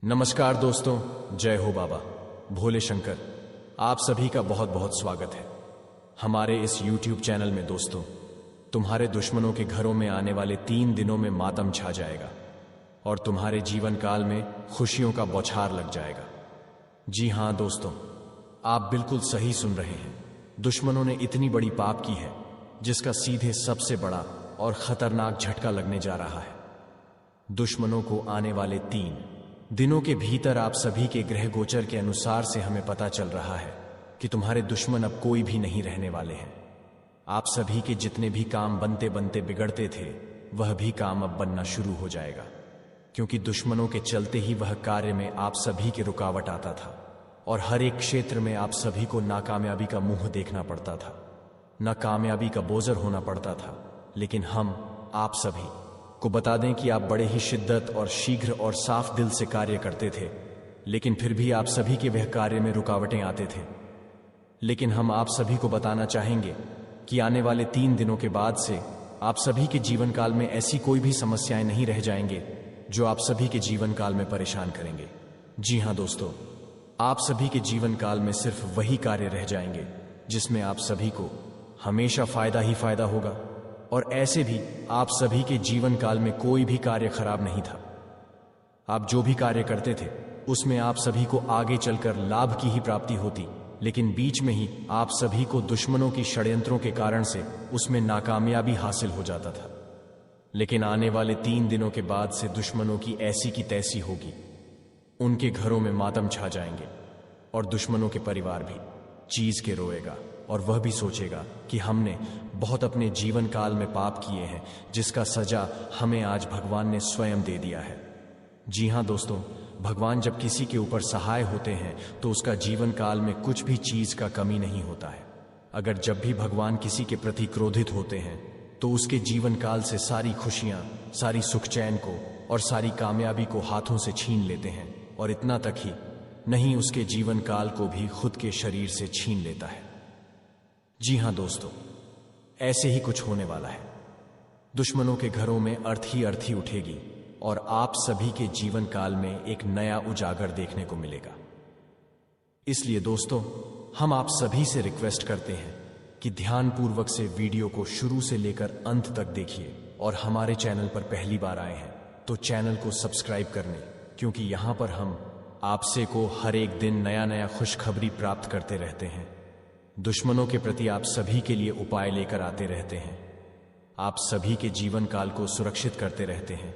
नमस्कार दोस्तों, जय हो बाबा भोले शंकर। आप सभी का बहुत बहुत स्वागत है हमारे इस YouTube चैनल में। दोस्तों, तुम्हारे दुश्मनों के घरों में आने वाले 3 दिनों में मातम छा जाएगा और तुम्हारे जीवन काल में खुशियों का बौछार लग जाएगा। जी हां दोस्तों, आप बिल्कुल सही सुन रहे हैं। दुश्मनों ने इतनी बड़ी पाप की है जिसका सीधे सबसे बड़ा और खतरनाक झटका लगने जा रहा है। दुश्मनों को आने वाले 3 दिनों के भीतर आप सभी के ग्रह गोचर के अनुसार से हमें पता चल रहा है कि तुम्हारे दुश्मन अब कोई भी नहीं रहने वाले हैं। आप सभी के जितने भी काम बनते बनते बिगड़ते थे, वह भी काम अब बनना शुरू हो जाएगा, क्योंकि दुश्मनों के चलते ही वह कार्य में आप सभी के रुकावट आता था और हर एक क्षेत्र में आप सभी को नाकामयाबी का मुंह देखना पड़ता था, नाकामयाबी का बोझर होना पड़ता था। लेकिन हम आप सभी को बता दें कि आप बड़े ही शिद्दत और शीघ्र और साफ दिल से कार्य करते थे, लेकिन फिर भी आप सभी के वह कार्य में रुकावटें आते थे। लेकिन हम आप सभी को बताना चाहेंगे कि आने वाले 3 दिनों के बाद से आप सभी के जीवन काल में ऐसी कोई भी समस्याएं नहीं रह जाएंगे जो आप सभी के जीवन काल में परेशान करेंगे। जी हां दोस्तों, आप सभी के जीवन काल में सिर्फ वही कार्य रह जाएंगे जिसमें आप सभी को हमेशा फायदा ही फायदा होगा, और ऐसे भी आप सभी के जीवन काल में कोई भी कार्य खराब नहीं था। आप जो भी कार्य करते थे उसमें आप सभी को आगे चलकर लाभ की ही प्राप्ति होती, लेकिन बीच में ही आप सभी को दुश्मनों की षड्यंत्रों के कारण से उसमें नाकामयाबी हासिल हो जाता था। लेकिन आने वाले 3 दिनों के बाद से दुश्मनों की ऐसी की तैसी होगी, उनके घरों में मातम छा जाएंगे और दुश्मनों के परिवार भी चीज के रोएगा और वह भी सोचेगा कि हमने बहुत अपने जीवन काल में पाप किए हैं, जिसका सजा हमें आज भगवान ने स्वयं दे दिया है। जी हां दोस्तों, भगवान जब किसी के ऊपर सहाय होते हैं तो उसका जीवन काल में कुछ भी चीज का कमी नहीं होता है। अगर जब भी भगवान किसी के प्रति क्रोधित होते हैं तो उसके जीवन काल से सारी खुशियां, सारी सुख चैन को और सारी कामयाबी को हाथों से छीन लेते हैं, और इतना तक ही नहीं, उसके जीवन काल को भी खुद के शरीर से छीन लेता है। जी हां दोस्तों, ऐसे ही कुछ होने वाला है। दुश्मनों के घरों में अर्थी उठेगी और आप सभी के जीवन काल में एक नया उजागर देखने को मिलेगा। इसलिए दोस्तों, हम आप सभी से रिक्वेस्ट करते हैं कि ध्यानपूर्वक से वीडियो को शुरू से लेकर अंत तक देखिए, और हमारे चैनल पर पहली बार आए हैं तो चैनल को सब्सक्राइब करने, क्योंकि यहां पर हम आपसे को हर एक दिन नया नया खुशखबरी प्राप्त करते रहते हैं। दुश्मनों के प्रति आप सभी के लिए उपाय लेकर आते रहते हैं, आप सभी के जीवन काल को सुरक्षित करते रहते हैं।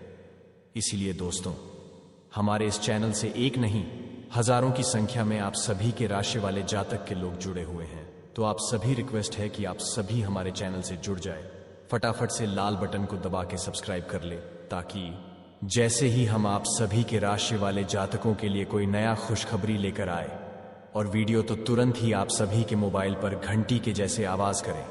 इसीलिए दोस्तों, हमारे इस चैनल से एक नहीं, हजारों की संख्या में आप सभी के राशि वाले जातक के लोग जुड़े हुए हैं। तो आप सभी रिक्वेस्ट है कि आप सभी हमारे चैनल से जुड़ जाए। फटाफट से लाल बटन को दबा के सब्सक्राइब कर ले, ताकि जैसे ही हम आप सभी के राशि वाले जातकों के लिए कोई नया खुशखबरी लेकर आए और वीडियो, तो तुरंत ही आप सभी के मोबाइल पर घंटी के जैसे आवाज करें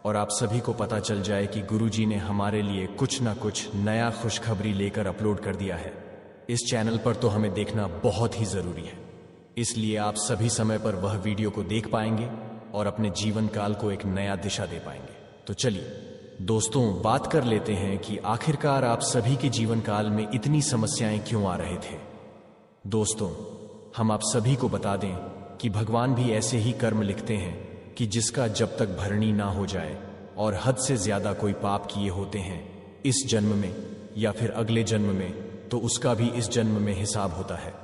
और आप सभी को पता चल जाए कि गुरुजी ने हमारे लिए कुछ ना कुछ नया खुशखबरी लेकर अपलोड कर दिया है। इस चैनल पर तो हमें देखना बहुत ही जरूरी है, इसलिए आप सभी समय पर वह वीडियो को देख पाएंगे और अपने जीवन काल को एक नया दिशा दे पाएंगे। तो चलिए दोस्तों, बात कर लेते हैं कि आखिरकार आप सभी के जीवन काल में इतनी समस्याएं क्यों आ रहे थे। दोस्तों, हम आप सभी को बता दें कि भगवान भी ऐसे ही कर्म लिखते हैं कि जिसका जब तक भरणी ना हो जाए और हद से ज्यादा कोई पाप किए होते हैं इस जन्म में या फिर अगले जन्म में, तो उसका भी इस जन्म में हिसाब होता है।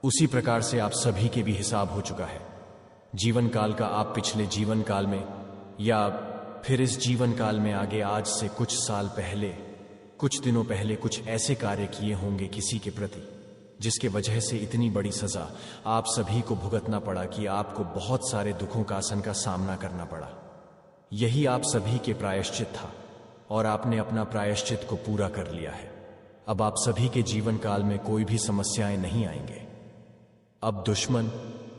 उसी प्रकार से आप सभी के भी हिसाब हो चुका है। जीवन काल का आप पिछले जीवन काल में या फिर इस जीवन काल में आगे आज से कुछ साल पहले, कुछ दिनों पहले कुछ ऐसे कार्य किए होंगे किसी के प्रति, जिसके वजह से इतनी बड़ी सजा आप सभी को भुगतना पड़ा कि आपको बहुत सारे दुखों का का सामना करना पड़ा। यही आप सभी के प्रायश्चित था और आपने अपना प्रायश्चित को पूरा कर लिया है। अब आप सभी के जीवन काल में कोई भी समस्याएं नहीं आएंगे। अब दुश्मन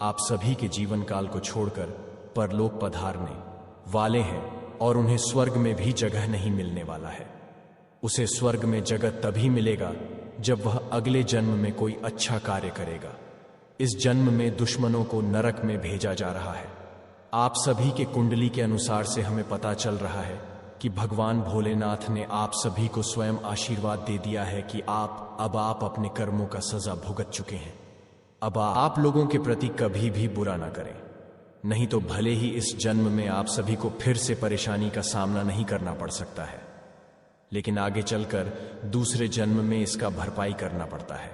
आप सभी के जीवन काल को छोड़कर परलोक पधारने वाले हैं और उन्हें स्वर्ग में भी जगह नहीं मिलने वाला है। उसे स्वर्ग में जगह तभी मिलेगा जब वह अगले जन्म में कोई अच्छा कार्य करेगा। इस जन्म में दुश्मनों को नरक में भेजा जा रहा है। आप सभी के कुंडली के अनुसार से हमें पता चल रहा है कि भगवान भोलेनाथ ने आप सभी को स्वयं आशीर्वाद दे दिया है कि आप अपने कर्मों का सजा भुगत चुके हैं। अब आप लोगों के प्रति कभी भी बुरा ना करें, नहीं तो भले ही इस जन्म में आप सभी को फिर से परेशानी का सामना नहीं करना पड़ सकता है, लेकिन आगे चलकर दूसरे जन्म में इसका भरपाई करना पड़ता है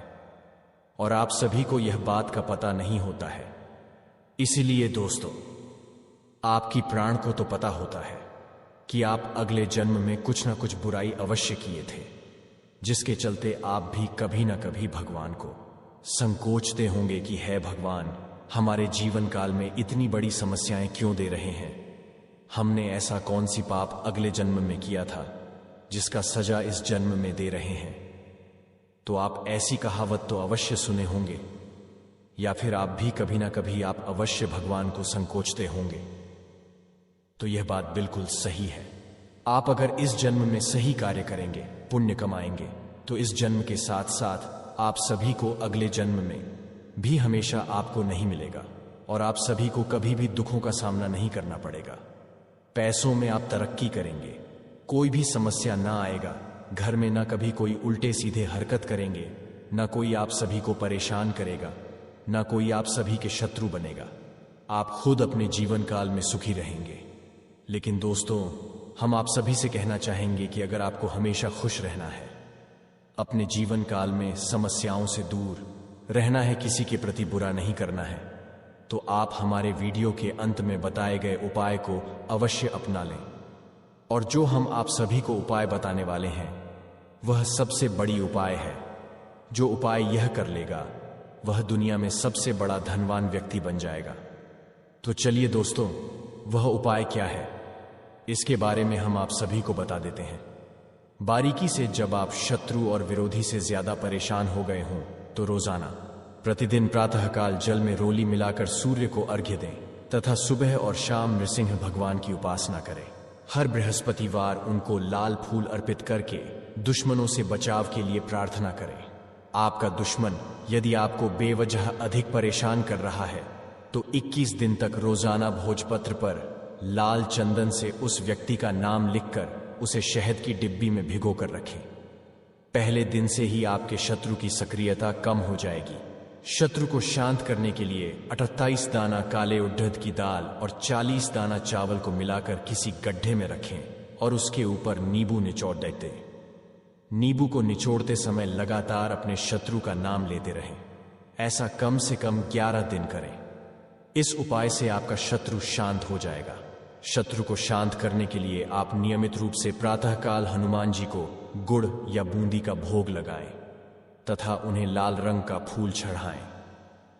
और आप सभी को यह बात का पता नहीं होता है। इसलिए दोस्तों, आपकी प्राण को तो पता होता है कि आप अगले जन्म में कुछ ना कुछ बुराई अवश्य किए थे, जिसके चलते आप भी कभी ना कभी भगवान को संकोचते होंगे कि है भगवान, हमारे जीवन काल में इतनी बड़ी समस्याएं क्यों दे रहे हैं? हमने ऐसा कौन सी पाप अगले जन्म में किया था जिसका सजा इस जन्म में दे रहे हैं? तो आप ऐसी कहावत तो अवश्य सुने होंगे, या फिर आप भी कभी ना कभी आप अवश्य भगवान को संकोचते होंगे। तो यह बात बिल्कुल सही है। आप अगर इस जन्म में सही कार्य करेंगे, पुण्य कमाएंगे, तो इस जन्म के साथ साथ आप सभी को अगले जन्म में भी हमेशा आपको नहीं मिलेगा और आप सभी को कभी भी दुखों का सामना नहीं करना पड़ेगा। पैसों में आप तरक्की करेंगे, कोई भी समस्या ना आएगा, घर में ना कभी कोई उल्टे सीधे हरकत करेंगे, ना कोई आप सभी को परेशान करेगा, ना कोई आप सभी के शत्रु बनेगा। आप खुद अपने जीवन काल में सुखी रहेंगे। लेकिन दोस्तों, हम आप सभी से कहना चाहेंगे कि अगर आपको हमेशा खुश रहना है, अपने जीवन काल में समस्याओं से दूर रहना है, किसी के प्रति बुरा नहीं करना है, तो आप हमारे वीडियो के अंत में बताए गए उपाय को अवश्य अपना लें। और जो हम आप सभी को उपाय बताने वाले हैं, वह सबसे बड़ी उपाय है। जो उपाय यह कर लेगा, वह दुनिया में सबसे बड़ा धनवान व्यक्ति बन जाएगा। तो चलिए दोस्तों, वह उपाय क्या है, इसके बारे में हम आप सभी को बता देते हैं बारीकी से। जब आप शत्रु और विरोधी से ज्यादा परेशान हो गए हों, तो रोजाना प्रतिदिन प्रातःकाल जल में रोली मिलाकर सूर्य को अर्घ्य दें तथा सुबह और शाम नृसिंह भगवान की उपासना करें। हर बृहस्पतिवार उनको लाल फूल अर्पित करके दुश्मनों से बचाव के लिए प्रार्थना करें। आपका दुश्मन यदि आपको बेवजह अधिक परेशान कर रहा है, तो 21 दिन तक रोजाना भोजपत्र पर लाल चंदन से उस व्यक्ति का नाम लिखकर उसे शहद की डिब्बी में भिगो कर रखें। पहले दिन से ही आपके शत्रु की सक्रियता कम हो जाएगी। शत्रु को शांत करने के लिए 28 दाना काले उड़द की दाल और 40 दाना चावल को मिलाकर किसी गड्ढे में रखें और उसके ऊपर नींबू निचोड़ देते। नींबू को निचोड़ते समय लगातार अपने शत्रु का नाम लेते रहें। ऐसा कम से कम 11 दिन करें। इस उपाय से आपका शत्रु शांत हो जाएगा। शत्रु को शांत करने के लिए आप नियमित रूप से प्रातःकाल हनुमान जी को गुड़ या बूंदी का भोग लगाएं तथा उन्हें लाल रंग का फूल चढ़ाएं।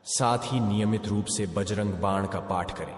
साथ ही नियमित रूप से बजरंग बाण का पाठ करें।